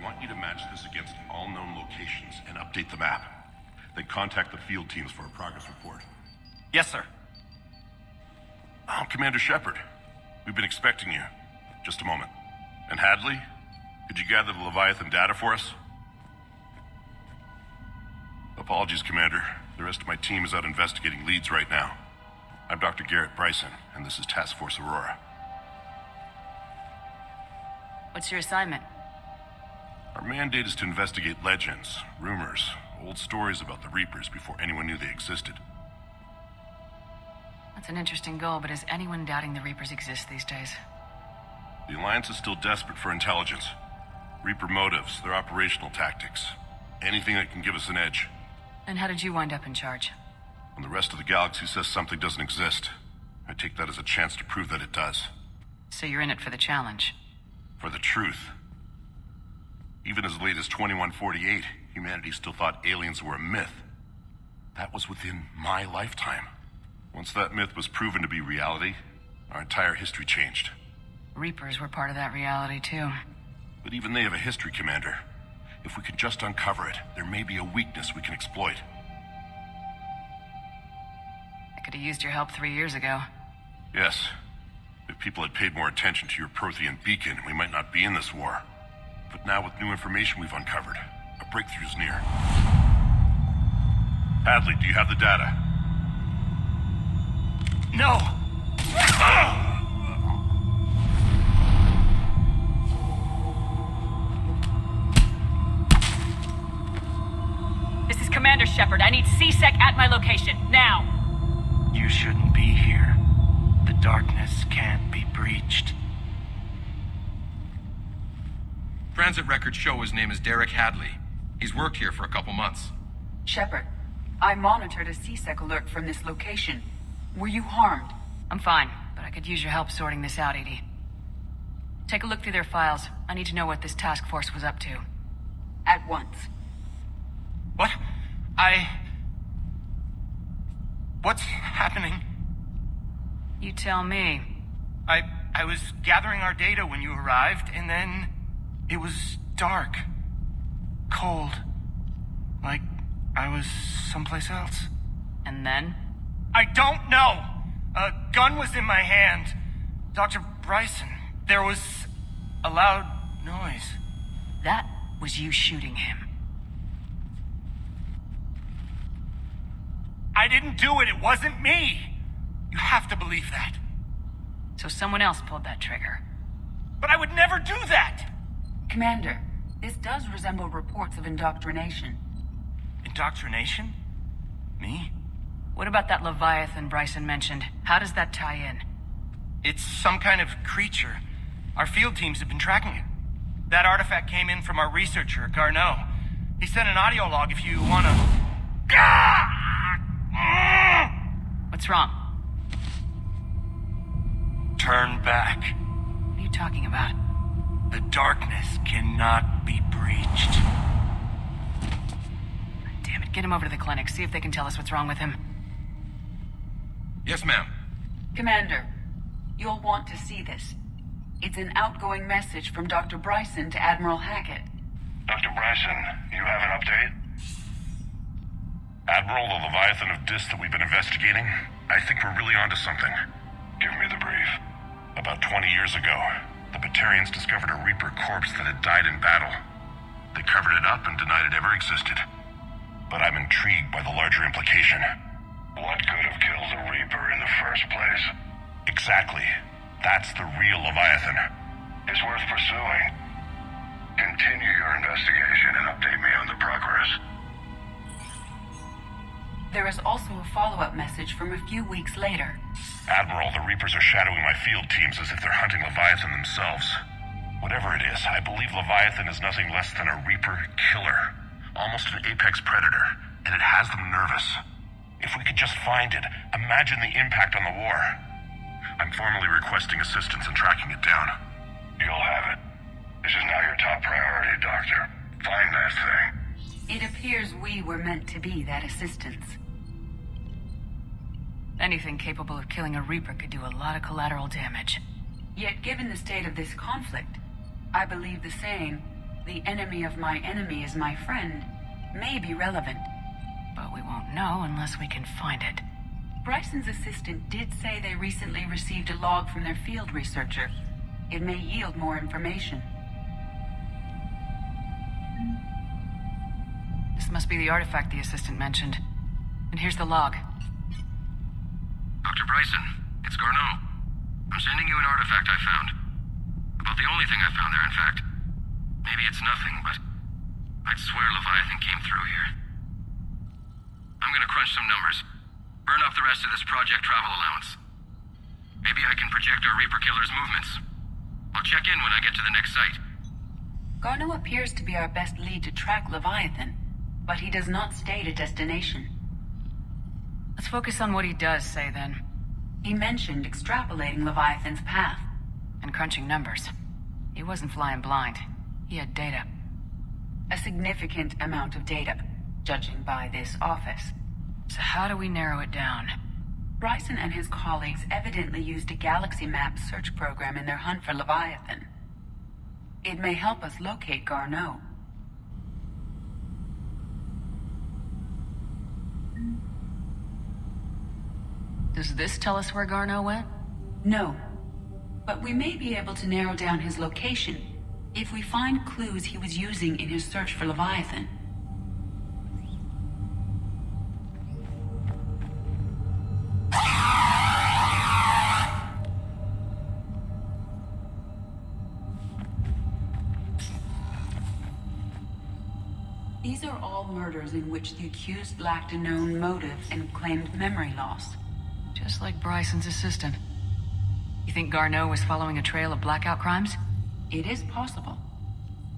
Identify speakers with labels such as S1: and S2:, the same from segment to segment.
S1: I want you to match this against all known locations and update the map. Then contact the field teams for a progress report.
S2: Yes, sir.
S1: Oh, Commander Shepard. We've been expecting you. Just a moment. And Hadley? Could you gather the Leviathan data for us? Apologies, Commander. The rest of my team is out investigating leads right now. I'm Dr. Garrett Bryson, and this is Task Force Aurora.
S3: What's your assignment?
S1: Our mandate is to investigate legends, rumors, old stories about the Reapers before anyone knew they existed.
S3: That's an interesting goal, but is anyone doubting the Reapers exist these days?
S1: The Alliance is still desperate for intelligence. Reaper motives, their operational tactics. Anything that can give us an edge.
S3: And how did you wind up in charge?
S1: When the rest of the galaxy says something doesn't exist, I take that as a chance to prove that it does.
S3: So you're in it for the challenge?
S1: For the truth. Even as late as 2148, humanity still thought aliens were a myth. That was within my lifetime. Once that myth was proven to be reality, our entire history changed.
S3: Reapers were part of that reality, too.
S1: But even they have a history, Commander. If we can just uncover it, there may be a weakness we can exploit.
S3: I could have used your help 3 years ago.
S1: Yes. If people had paid more attention to your Prothean beacon, we might not be in this war. But now with new information we've uncovered, a breakthrough's near. Hadley, do you have the data?
S2: No!
S3: This is Commander Shepard. I need C-Sec at my location, now!
S2: You shouldn't be here. The darkness can't be breached.
S4: Transit records show his name is Derek Hadley. He's worked here for a couple months.
S5: Shepard, I monitored a C-Sec alert from this location. Were you harmed?
S3: I'm fine, but I could use your help sorting this out, Edie. Take a look through their files. I need to know what this task force was up to.
S5: At once.
S2: What? What's happening?
S3: You tell me.
S2: I was gathering our data when you arrived, and then it was dark. Cold. Like I was someplace else.
S3: And then?
S2: I don't know! A gun was in my hand. Dr. Bryson, there was a loud noise.
S3: That was you shooting him.
S2: I didn't do it. It wasn't me. You have to believe that.
S3: So someone else pulled that trigger.
S2: But I would never do that!
S5: Commander, this does resemble reports of indoctrination.
S2: Indoctrination? Me?
S3: What about that Leviathan Bryson mentioned? How does that tie in?
S2: It's some kind of creature. Our field teams have been tracking it. That artifact came in from our researcher, Garneau. He sent an audio log if you wanna...
S3: What's wrong?
S2: Turn back.
S3: What are you talking about?
S2: The darkness cannot be breached.
S3: Damn it, get him over to the clinic. See if they can tell us what's wrong with him.
S4: Yes, ma'am.
S5: Commander, you'll want to see this. It's an outgoing message from Dr. Bryson to Admiral Hackett.
S1: Dr. Bryson, you have an update? Admiral, the Leviathan of Dis that we've been investigating, I think we're really onto something. Give me the brief. About 20 years ago, the Batarians discovered a Reaper corpse that had died in battle. They covered it up and denied it ever existed. But I'm intrigued by the larger implication. What could have killed the Reaper in the first place? Exactly. That's the real Leviathan. It's worth pursuing. Continue your investigation and update me on the progress.
S5: There is also a follow-up message from a few weeks later.
S1: Admiral, the Reapers are shadowing my field teams as if they're hunting Leviathan themselves. Whatever it is, I believe Leviathan is nothing less than a Reaper killer. Almost an apex predator, and it has them nervous. If we could just find it, imagine the impact on the war. I'm formally requesting assistance in tracking it down. You'll have it. This is now your top priority, Doctor. Find that thing.
S5: It appears we were meant to be that assistance.
S3: Anything capable of killing a Reaper could do a lot of collateral damage.
S5: Yet given the state of this conflict, I believe the same the enemy of my enemy is my friend may be relevant.
S3: But we won't know unless we can find it.
S5: Bryson's assistant did say they recently received a log from their field researcher. It may yield more information.
S3: This must be the artifact the assistant mentioned. And here's the log.
S4: Dr. Bryson, it's Garneau. I'm sending you an artifact I found. About the only thing I found there, in fact. Maybe it's nothing, but I'd swear Leviathan came through here. I'm gonna crunch some numbers. Burn off the rest of this project travel allowance. Maybe I can project our Reaper Killer's movements. I'll check in when I get to the next site.
S5: Garneau appears to be our best lead to track Leviathan, but he does not state a destination.
S3: Let's focus on what he does say, then.
S5: He mentioned extrapolating Leviathan's path.
S3: And crunching numbers. He wasn't flying blind. He had data.
S5: A significant amount of data, judging by this office.
S3: So how do we narrow it down?
S5: Bryson and his colleagues evidently used a galaxy map search program in their hunt for Leviathan. It may help us locate Garneau.
S3: Does this tell us where Garneau went?
S5: No, but we may be able to narrow down his location if we find clues he was using in his search for Leviathan. These are all murders in which the accused lacked a known motive and claimed memory loss.
S3: Just like Bryson's assistant. You think Garneau was following a trail of blackout crimes?
S5: It is possible.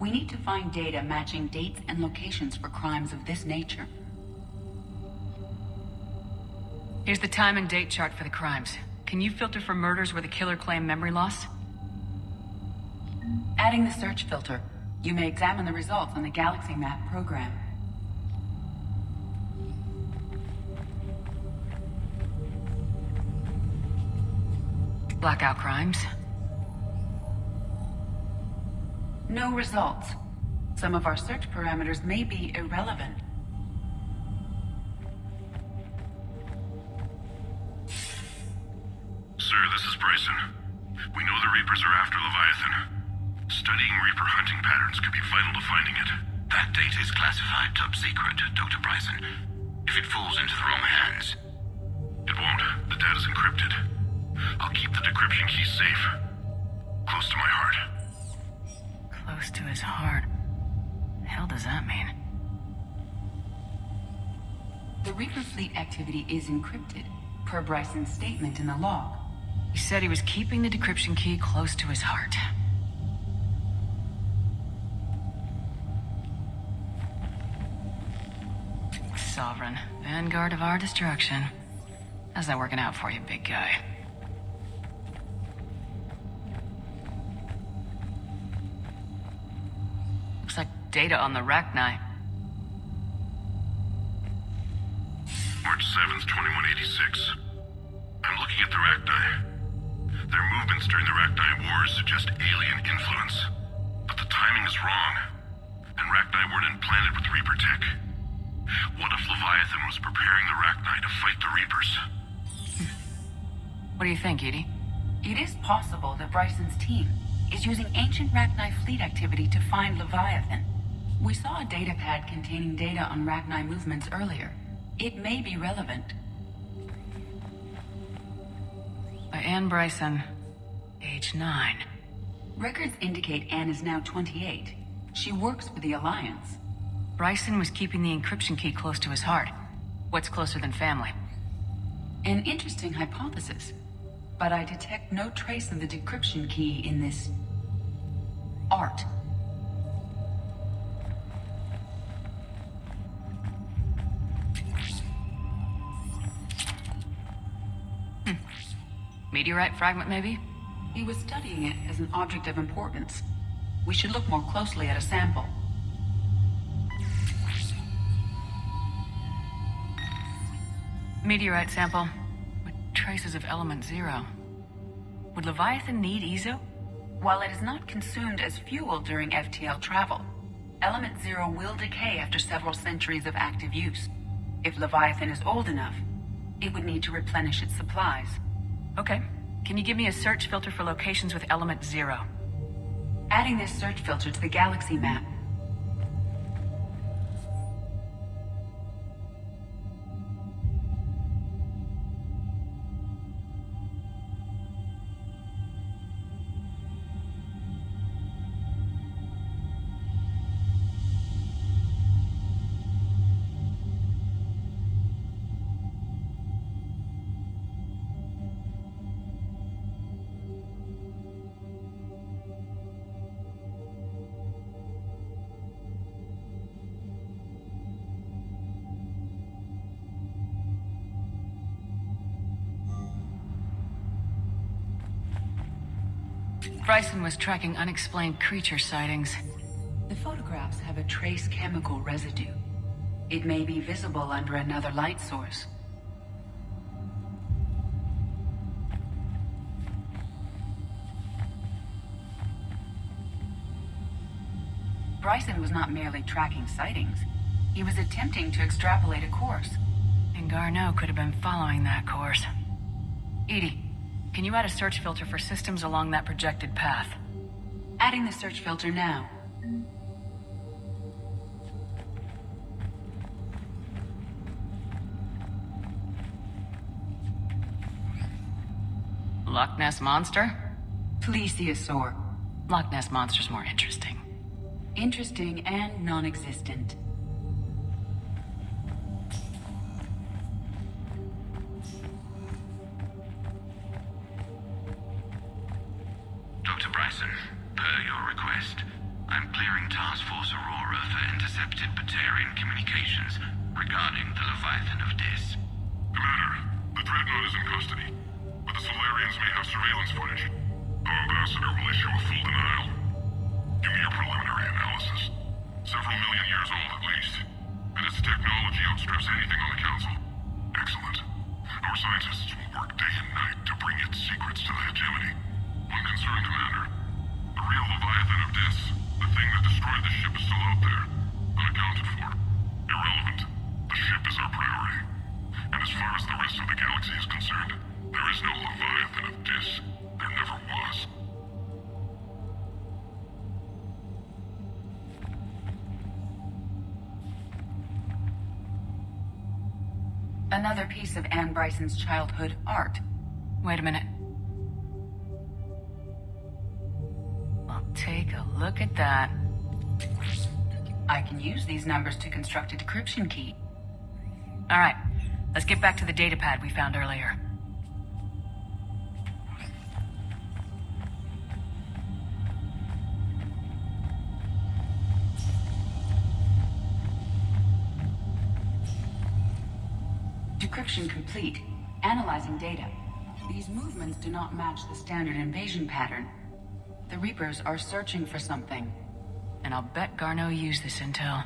S5: We need to find data matching dates and locations for crimes of this nature.
S3: Here's the time and date chart for the crimes. Can you filter for murders where the killer claimed memory loss?
S5: Adding the search filter, you may examine the results on the Galaxy Map program.
S3: Blackout crimes.
S5: No results. Some of our search parameters may be irrelevant.
S1: Sir, this is Bryson. We know the Reapers are after Leviathan. Studying Reaper hunting patterns could be vital to finding it.
S6: That data is classified top secret, Dr. Bryson. If it falls into the wrong hands...
S1: It won't. The data's encrypted. I'll keep the decryption key safe. Close to my heart.
S3: Close to his heart. The hell does that mean?
S5: The Reaper fleet activity is encrypted, per Bryson's statement in the log.
S3: He said he was keeping the decryption key close to his heart. Sovereign, vanguard of our destruction. How's that working out for you, big guy? Looks like data on the Rachni.
S1: March 7th, 2186. I'm looking at the Rachni. Their movements during the Rachni Wars suggest alien influence. But the timing is wrong. And Rachni weren't implanted with Reaper tech. What if Leviathan was preparing the Rachni to fight the Reapers?
S3: What do you think, Edie?
S5: It is possible that Bryson's team is using ancient Rachni fleet activity to find Leviathan. We saw a data pad containing data on Rachni movements earlier. It may be relevant.
S3: By Anne Bryson, age 9.
S5: Records indicate Anne is now 28. She works for the Alliance.
S3: Bryson was keeping the encryption key close to his heart. What's closer than family?
S5: An interesting hypothesis, but I detect no trace of the decryption key in this... art.
S3: Meteorite fragment, maybe?
S5: He was studying it as an object of importance. We should look more closely at a sample.
S3: Meteorite sample with traces of element 0. Would Leviathan need EZO?
S5: While it is not consumed as fuel during FTL travel, Element Zero will decay after several centuries of active use. If Leviathan is old enough, it would need to replenish its supplies.
S3: Okay. Can you give me a search filter for locations with Element Zero?
S5: Adding this search filter to the galaxy map.
S3: Bryson was tracking unexplained creature sightings.
S5: The photographs have a trace chemical residue. It may be visible under another light source. Bryson was not merely tracking sightings. He was attempting to extrapolate a course.
S3: And Garneau could have been following that course. Edie, can you add a search filter for systems along that projected path?
S5: Adding the search filter now.
S3: Loch Ness Monster?
S5: Plesiosaur.
S3: Loch Ness Monster's more interesting.
S5: Interesting and non-existent.
S6: Dr. Bryson, per your request, I'm clearing Task Force Aurora for intercepted Batarian communications regarding the Leviathan of Dis.
S1: Commander, the Dreadnought is in custody, but the Solarians may have surveillance footage. Our ambassador will issue a full denial. Give me your preliminary analysis. Several million years old at least, and its technology outstrips anything on the Council. Excellent. Our scientists will work day and night to bring its secrets to the hegemony. One concern, Commander. The real Leviathan of Dis, the thing that destroyed the ship, is still out there, unaccounted for. Irrelevant. The ship is our priority. And as far as the rest of the galaxy is concerned, there is no Leviathan of Dis. There never was.
S5: Another piece of Anne Bryson's childhood art.
S3: Wait a minute. Well, take a look at that.
S5: I can use these numbers to construct a decryption key.
S3: All right, let's get back to the datapad we found earlier.
S5: Decryption complete. Analyzing data. These movements do not match the standard invasion pattern. The Reapers are searching for something.
S3: And I'll bet Garneau used this intel.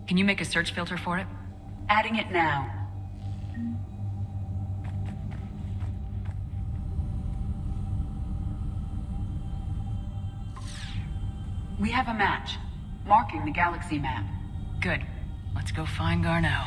S3: Can you make a search filter for it?
S5: Adding it now. We have a match, marking the galaxy map.
S3: Good. Let's go find Garneau.